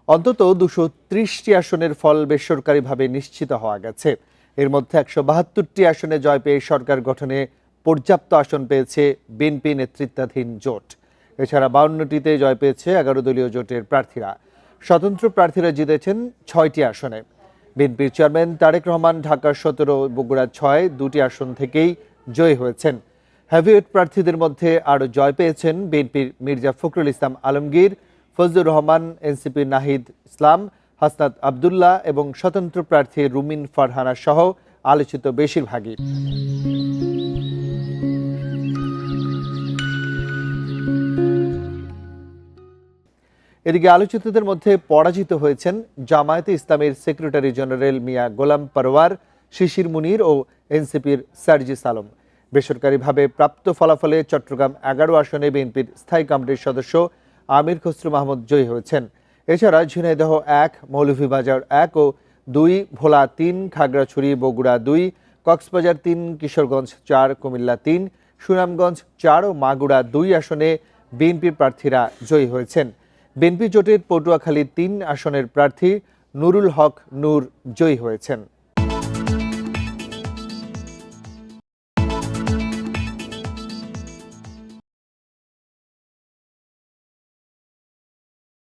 অন্তত 230টি আসনের ফল বেসরকারিভাবে নিশ্চিত হওয়া গেছে। এর মধ্যে 172টি আসনে জয় পেয়ে সরকার গঠনে পর্যাপ্ত আসন পেয়েছে বিএনপি নেতৃত্বাধীন জোট। এছাড়া 52টিতে জয় পেয়েছে 11 দলীয় জোটের প্রার্থীরা। স্বতন্ত্র প্রার্থীরা জিতেছেন 6টি আসনে। বিএনপির চেয়ারম্যান তারেক রহমান ঢাকা 17, বগুড়া 6 দুটি আসন থেকেই জয়ী হয়েছেন। হেভিওয়েট প্রার্থীদের মধ্যে আরও জয় পেয়েছেন বিএনপির মির্জা ফখরুল ইসলাম আলমগীর, ফজলুর রহমান, এনসিপির নাহিদ ইসলাম, হাসনাত আবদুল্লাহ এবং স্বতন্ত্র প্রার্থী রুমিন ফারহানা সহ আলোচিত বেশিরভাগই। এদিকে আলোচিতদের মধ্যে পরাজিত হয়েছেন জামায়াতে ইসলামীর সেক্রেটারি জেনারেল মিয়া গোলাম পরওয়ার, শিশির মুনির ও এনসিপির সার্জিস আলম। বেসরকারিভাবে প্রাপ্ত ফলাফলে চট্টগ্রাম 11 আসনে বিএনপির স্থায়ী কমিটির সদস্য আমির খসরু মাহমুদ জয়ী হয়েছেন। এছাড়া ঝিনাইদহ 1, মৌলভীবাজার 1 ও 2, ভোলা 3, খাগড়াছড়ি, বগুড়া 2, কক্সবাজার 3, কিশোরগঞ্জ 4, কুমিল্লা 3, সুনামগঞ্জ 4 ও মাগুরা 2 আসনে বিএনপির প্রার্থীরা জয়ী হয়েছেন। বিএনপি জোটের পটুয়াখালী 3 আসনের প্রার্থী নুরুল হক নূর জয়ী হয়েছেন।